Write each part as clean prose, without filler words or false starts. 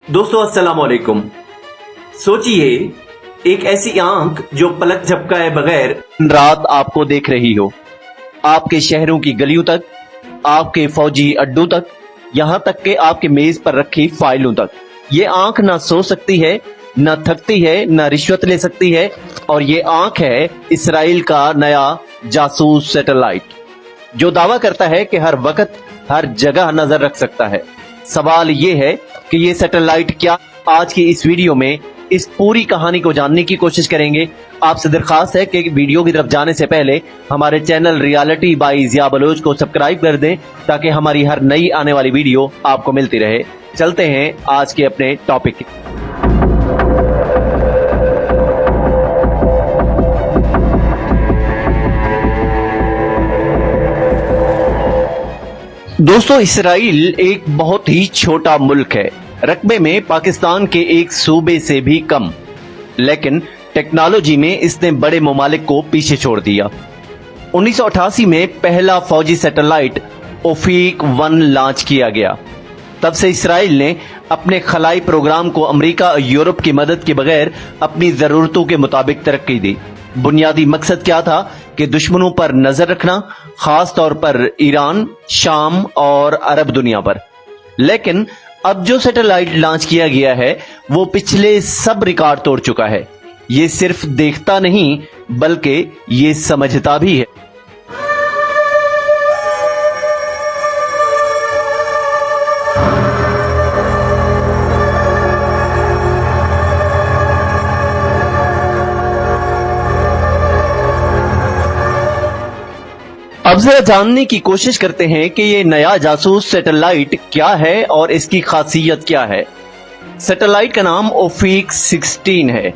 दोस्तों अस्सलाम वालेकुम। सोचिए एक ऐसी आंख जो पलक झपकाए बगैर रात आपको देख रही हो, आपके शहरों की गलियों तक, आपके फौजी अड्डों तक, यहाँ तक कि आपके मेज पर रखी फाइलों तक। ये आंख ना सो सकती है, ना थकती है, ना रिश्वत ले सकती है, और ये आंख है इसराइल का नया जासूस सैटेलाइट, जो दावा करता है कि हर वक्त हर जगह नजर रख सकता है। सवाल ये है कि ये सैटेलाइट क्या? आज की इस वीडियो में इस पूरी कहानी को जानने की कोशिश करेंगे। आपसे दरखास्त है कि वीडियो की तरफ जाने से पहले हमारे चैनल रियलिटी बाय जिया बलोच को सब्सक्राइब कर दें, ताकि हमारी हर नई आने वाली वीडियो आपको मिलती रहे। चलते हैं आज के अपने टॉपिक की। दोस्तों, इसराइल एक बहुत ही छोटा मुल्क है, रकबे में पाकिस्तान के एक सूबे से भी कम, लेकिन टेक्नोलॉजी में इसने बड़े ममालिक को पीछे छोड़ दिया। 1988 में पहला फौजी सैटेलाइट ओफीक 1 लॉन्च किया गया। तब से इसराइल ने अपने खलाई प्रोग्राम को अमेरिका और यूरोप की मदद के बगैर अपनी जरूरतों के मुताबिक तरक्की दी। बुनियादी मकसद क्या था कि दुश्मनों पर नजर रखना, खास तौर पर ईरान, शाम और अरब दुनिया पर। लेकिन अब जो सैटेलाइट लॉन्च किया गया है वो पिछले सब रिकॉर्ड तोड़ चुका है। ये सिर्फ देखता नहीं बल्कि ये समझता भी है। अब जरा जानने की कोशिश करते हैं कि ये नया जासूस सैटेलाइट क्या है और इसकी खासियत क्या है। सैटेलाइट का नाम ओफीक 16 है।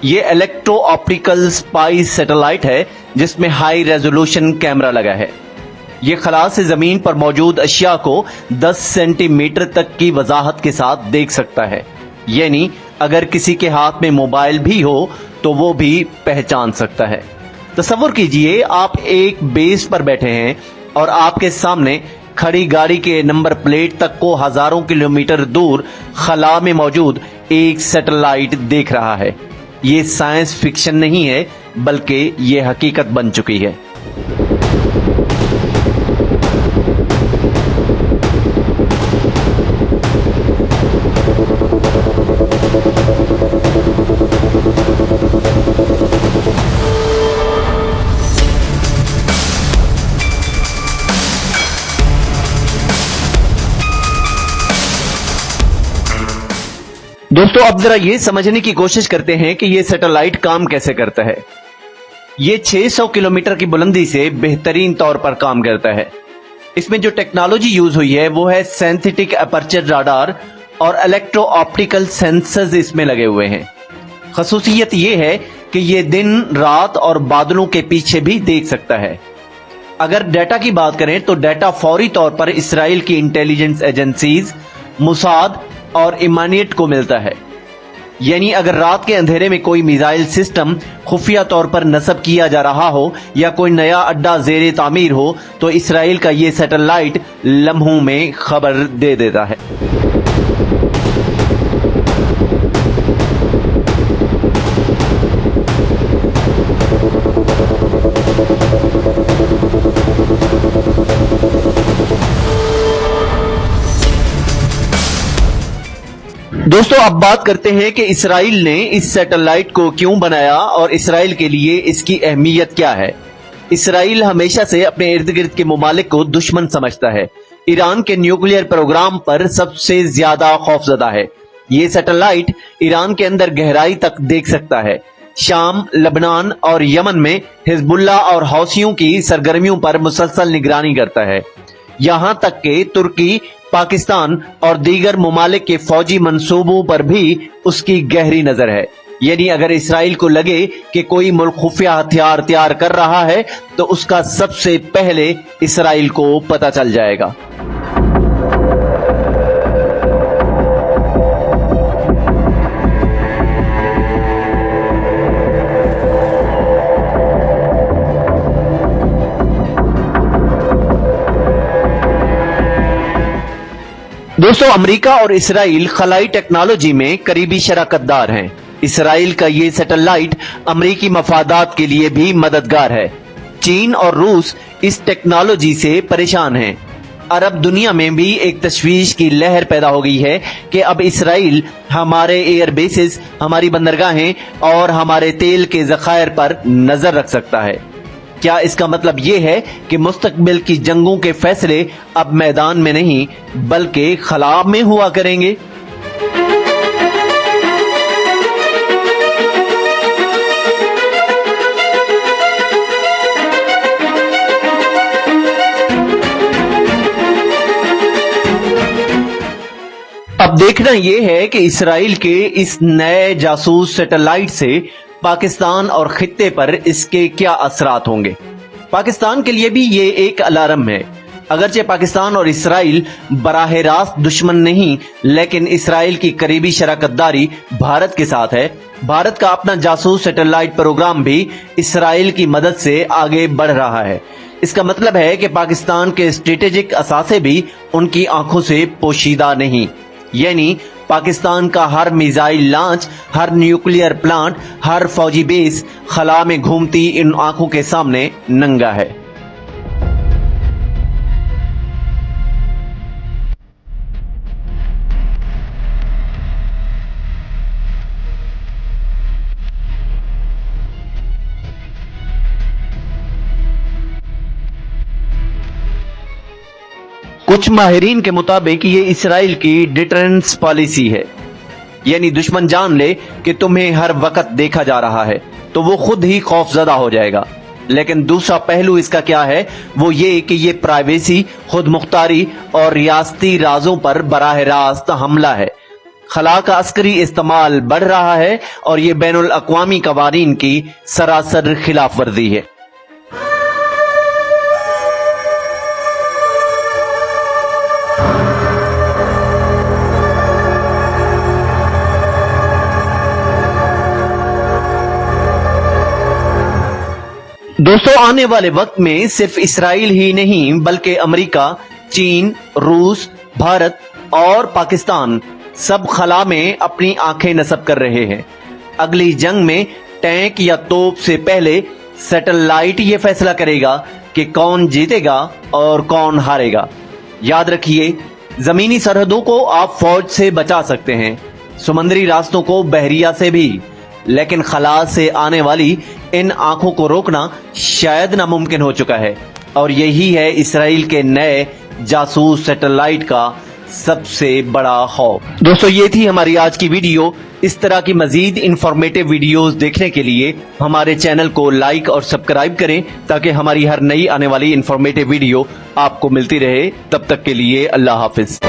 ये इलेक्ट्रो ऑप्टिकल स्पाई सैटेलाइट है जिसमें हाई रेजोल्यूशन कैमरा लगा है। ये खला से जमीन पर मौजूद अशिया को 10 सेंटीमीटर तक की वजाहत के साथ देख सकता है, यानी अगर किसी के हाथ में मोबाइल भी हो तो वो भी पहचान सकता है। तसव्वुर कीजिए आप एक बेस पर बैठे हैं और आपके सामने खड़ी गाड़ी के नंबर प्लेट तक को हजारों किलोमीटर दूर खला में मौजूद एक सैटेलाइट देख रहा है। ये साइंस फिक्शन नहीं है बल्कि ये हकीकत बन चुकी है। दोस्तों, अब जरा ये समझने की कोशिश करते हैं कि ये सैटेलाइट काम कैसे करता है। ये 600 किलोमीटर की बुलंदी से बेहतरीन तौर पर काम करता है। इसमें जो टेक्नोलॉजी यूज हुई है वो है सिंथेटिक अपर्चर राडार और इलेक्ट्रो ऑप्टिकल सेंसर्स इसमें लगे हुए हैं। खसूसियत ये है कि ये दिन, रात और बादलों के पीछे भी देख सकता है। अगर डाटा की बात करें तो डाटा फौरी तौर पर इसराइल की इंटेलिजेंस एजेंसीज, मुसाद और इमानियत को मिलता है। यानी अगर रात के अंधेरे में कोई मिसाइल सिस्टम खुफिया तौर पर नस्ब किया जा रहा हो या कोई नया अड्डा ज़ेरे तामीर हो तो इसराइल का ये सैटेलाइट लम्हों में खबर दे देता है। दोस्तों, अब बात करते हैं कि इसराइल ने इस सैटेलाइट को क्यों बनाया और इसराइल के लिए इसकी अहमियत क्या है। इसराइल हमेशा से अपने इर्द गिर्द के ममालिक को दुश्मन समझता है। ईरान के न्यूक्लियर प्रोग्राम पर सबसे ज्यादा खौफजदा है। ये सैटेलाइट ईरान के अंदर गहराई तक देख सकता है। शाम, लबनान और यमन में हिजबुल्लाह और हौसियों की सरगर्मियों पर मुसलसल निगरानी करता है। यहां तक कि तुर्की, पाकिस्तान और दीगर ममालिक के फौजी मंसूबों पर भी उसकी गहरी नजर है। यानी अगर इसराइल को लगे कि कोई मुल्क खुफिया हथियार तैयार कर रहा है तो उसका सबसे पहले इसराइल को पता चल जाएगा। दोस्तों, अमेरिका और इसराइल खलाई टेक्नोलॉजी में करीबी शराकतदार हैं। इसराइल का ये सैटेलाइट अमेरिकी मफादात के लिए भी मददगार है। चीन और रूस इस टेक्नोलॉजी से परेशान हैं। अरब दुनिया में भी एक तशवीश की लहर पैदा हो गई है कि अब इसराइल हमारे एयर बेसिस, हमारी बंदरगाहें और हमारे तेल के ज़खायर पर नजर रख सकता है। क्या इसका मतलब ये है कि मुस्तकबिल की जंगों के फैसले अब मैदान में नहीं बल्कि खला में हुआ करेंगे? अब देखना यह है कि इसराइल के इस नए जासूस सैटेलाइट से पाकिस्तान और खित्ते पर इसके क्या असरात होंगे। पाकिस्तान के लिए भी ये एक अलार्म है। अगरचे पाकिस्तान और इसराइल बराह रास्त दुश्मन नहीं, लेकिन इसराइल की करीबी शराकतदारी भारत के साथ है। भारत का अपना जासूस सैटेलाइट प्रोग्राम भी इसराइल की मदद से आगे बढ़ रहा है। इसका मतलब है कि पाकिस्तान के स्ट्रेटेजिक असासे भी उनकी आंखों से पोशीदा नहीं। यानी पाकिस्तान का हर मिसाइल लॉन्च, हर न्यूक्लियर प्लांट, हर फौजी बेस खला में घूमती इन आंखों के सामने नंगा है। कुछ माहिरीन के मुताबिक ये इसराइल की डिटरेंस पॉलिसी है। यानी दुश्मन जान ले कि तुम्हें हर वक्त देखा जा रहा है तो वो खुद ही खौफजदा हो जाएगा। लेकिन दूसरा पहलू इसका क्या है, वो ये कि ये प्राइवेसी, खुद मुख्तारी और रियासती राजों पर बराह रास्त हमला है। खला का अस्करी इस्तेमाल बढ़ रहा है और ये बैनुल अक़वामी कवानीन की सरासर खिलाफ वर्जी है। दोस्तों, आने वाले वक्त में सिर्फ इसराइल ही नहीं बल्कि अमेरिका, चीन, रूस, भारत और पाकिस्तान सब खला में अपनी आंखें नस्ब कर रहे हैं। अगली जंग में टैंक या तोप से पहले सैटेलाइट ये फैसला करेगा कि कौन जीतेगा और कौन हारेगा। याद रखिए, जमीनी सरहदों को आप फौज से बचा सकते हैं, समुद्री रास्तों को बहरिया से भी, लेकिन खला से आने वाली इन आंखों को रोकना शायद नामुमकिन हो चुका है। और यही है इसराइल के नए जासूस सैटेलाइट का सबसे बड़ा खौफ। दोस्तों, ये थी हमारी आज की वीडियो। इस तरह की मजीद इंफॉर्मेटिव वीडियोस देखने के लिए हमारे चैनल को लाइक और सब्सक्राइब करें ताकि हमारी हर नई आने वाली इंफॉर्मेटिव वीडियो आपको मिलती रहे। तब तक के लिए अल्लाह हाफिज।